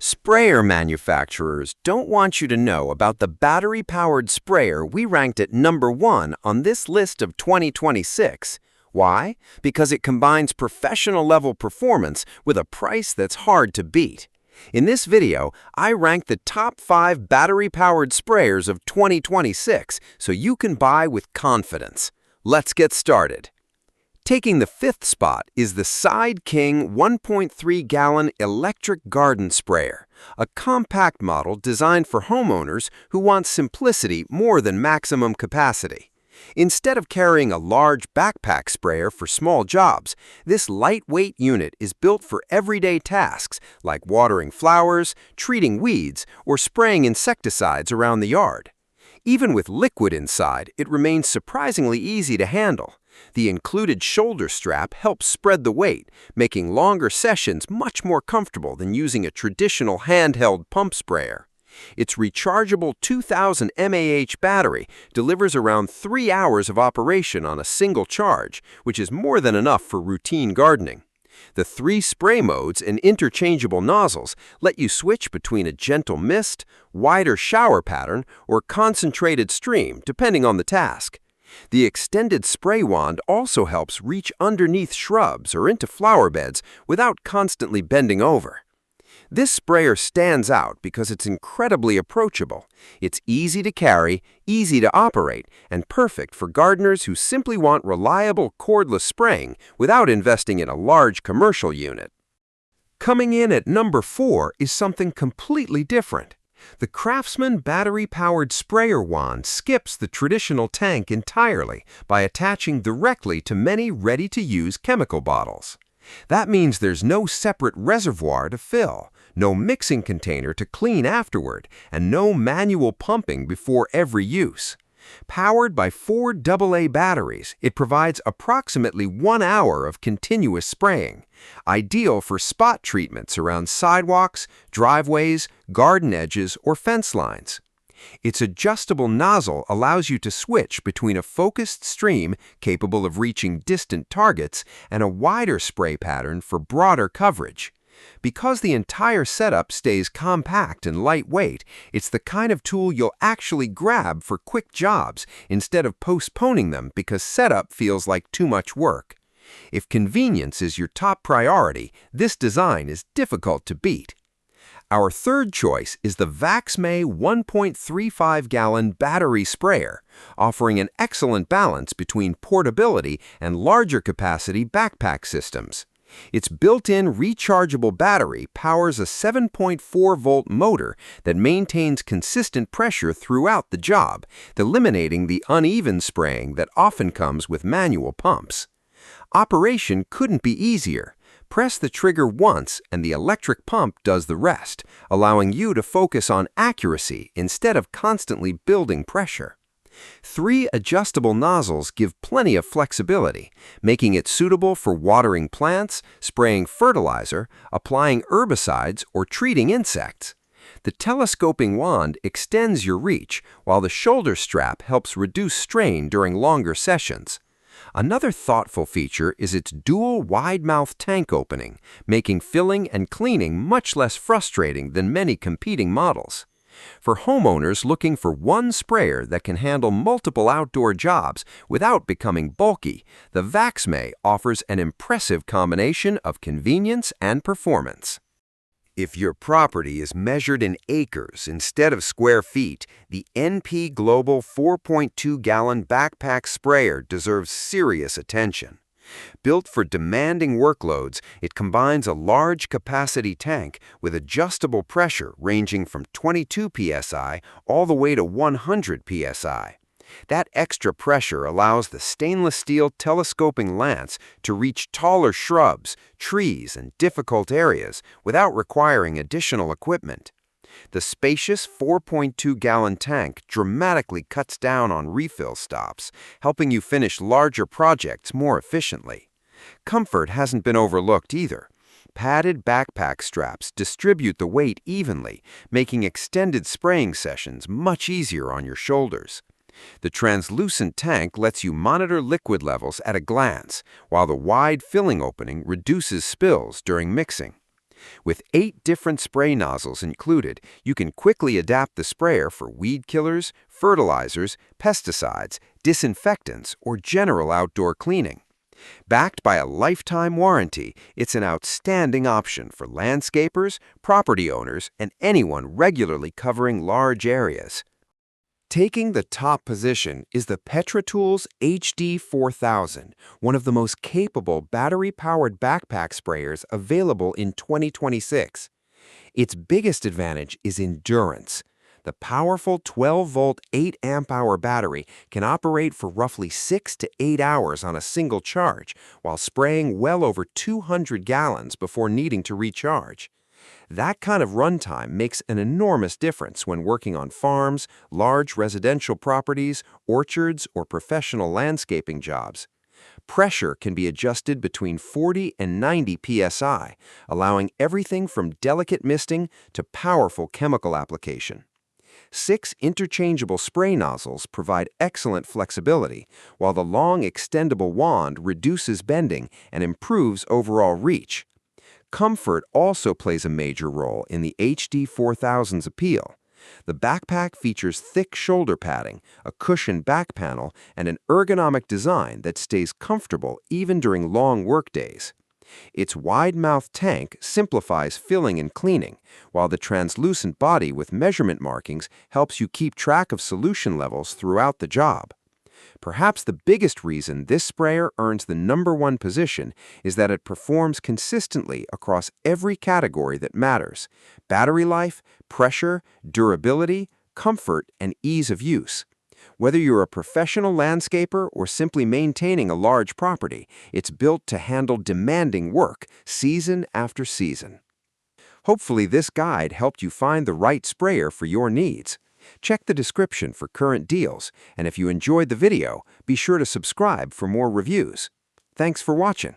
Sprayer manufacturers don't want you to know about the battery-powered sprayer we ranked at #1 on this list of 2026. Why? Because it combines professional-level performance with a price that's hard to beat. In this video, I rank the top 5 battery-powered sprayers of 2026 so you can buy with confidence. Let's get started. Taking the 5th spot is the SideKing 1.3-gallon electric garden sprayer, a compact model designed for homeowners who want simplicity more than maximum capacity. Instead of carrying a large backpack sprayer for small jobs, this lightweight unit is built for everyday tasks like watering flowers, treating weeds, or spraying insecticides around the yard. Even with liquid inside, it remains surprisingly easy to handle. The included shoulder strap helps spread the weight, making longer sessions much more comfortable than using a traditional handheld pump sprayer. Its rechargeable 2000 mAh battery delivers around 3 hours of operation on a single charge, which is more than enough for routine gardening. The 3 spray modes and interchangeable nozzles let you switch between a gentle mist, wider shower pattern, or concentrated stream, depending on the task. The extended spray wand also helps reach underneath shrubs or into flower beds without constantly bending over. This sprayer stands out because it's incredibly approachable. It's easy to carry, easy to operate, and perfect for gardeners who simply want reliable cordless spraying without investing in a large commercial unit. Coming in at #4 is something completely different. The Craftsman battery-powered sprayer wand skips the traditional tank entirely by attaching directly to many ready-to-use chemical bottles. That means there's no separate reservoir to fill, no mixing container to clean afterward, and no manual pumping before every use. Powered by 4 AA batteries, it provides approximately 1 hour of continuous spraying, ideal for spot treatments around sidewalks, driveways, garden edges, or fence lines. Its adjustable nozzle allows you to switch between a focused stream capable of reaching distant targets and a wider spray pattern for broader coverage. Because the entire setup stays compact and lightweight, it's the kind of tool you'll actually grab for quick jobs instead of postponing them because setup feels like too much work. If convenience is your top priority, this design is difficult to beat. Our third choice is the VAXMAY 1.35-gallon battery sprayer, offering an excellent balance between portability and larger capacity backpack systems. Its built-in rechargeable battery powers a 7.4-volt motor that maintains consistent pressure throughout the job, eliminating the uneven spraying that often comes with manual pumps. Operation couldn't be easier. Press the trigger once and the electric pump does the rest, allowing you to focus on accuracy instead of constantly building pressure. 3 adjustable nozzles give plenty of flexibility, making it suitable for watering plants, spraying fertilizer, applying herbicides, or treating insects. The telescoping wand extends your reach, while the shoulder strap helps reduce strain during longer sessions. Another thoughtful feature is its dual wide-mouth tank opening, making filling and cleaning much less frustrating than many competing models. For homeowners looking for one sprayer that can handle multiple outdoor jobs without becoming bulky, the VAXMAY offers an impressive combination of convenience and performance. If your property is measured in acres instead of square feet, the NPGLOBAL 4.2-gallon backpack sprayer deserves serious attention. Built for demanding workloads, it combines a large capacity tank with adjustable pressure ranging from 22 psi all the way to 100 psi. That extra pressure allows the stainless steel telescoping lance to reach taller shrubs, trees, and difficult areas without requiring additional equipment. The spacious 4.2-gallon tank dramatically cuts down on refill stops, helping you finish larger projects more efficiently. Comfort hasn't been overlooked either. Padded backpack straps distribute the weight evenly, making extended spraying sessions much easier on your shoulders. The translucent tank lets you monitor liquid levels at a glance, while the wide filling opening reduces spills during mixing. With 8 different spray nozzles included, you can quickly adapt the sprayer for weed killers, fertilizers, pesticides, disinfectants, or general outdoor cleaning. Backed by a lifetime warranty, it's an outstanding option for landscapers, property owners, and anyone regularly covering large areas. Taking the top position is the Petra Tools HD4000, one of the most capable battery-powered backpack sprayers available in 2026. Its biggest advantage is endurance. The powerful 12-volt 8-amp-hour battery can operate for roughly 6 to 8 hours on a single charge, while spraying well over 200 gallons before needing to recharge. That kind of runtime makes an enormous difference when working on farms, large residential properties, orchards, or professional landscaping jobs. Pressure can be adjusted between 40 and 90 psi, allowing everything from delicate misting to powerful chemical application. 6 interchangeable spray nozzles provide excellent flexibility, while the long extendable wand reduces bending and improves overall reach. Comfort also plays a major role in the HD4000's appeal. The backpack features thick shoulder padding, a cushioned back panel, and an ergonomic design that stays comfortable even during long workdays. Its wide-mouthed tank simplifies filling and cleaning, while the translucent body with measurement markings helps you keep track of solution levels throughout the job. Perhaps the biggest reason this sprayer earns the #1 position is that it performs consistently across every category that matters: battery life, pressure, durability, comfort, and ease of use. Whether you're a professional landscaper or simply maintaining a large property, it's built to handle demanding work season after season. Hopefully this guide helped you find the right sprayer for your needs. Check the description for current deals, and if you enjoyed the video, be sure to subscribe for more reviews. Thanks for watching.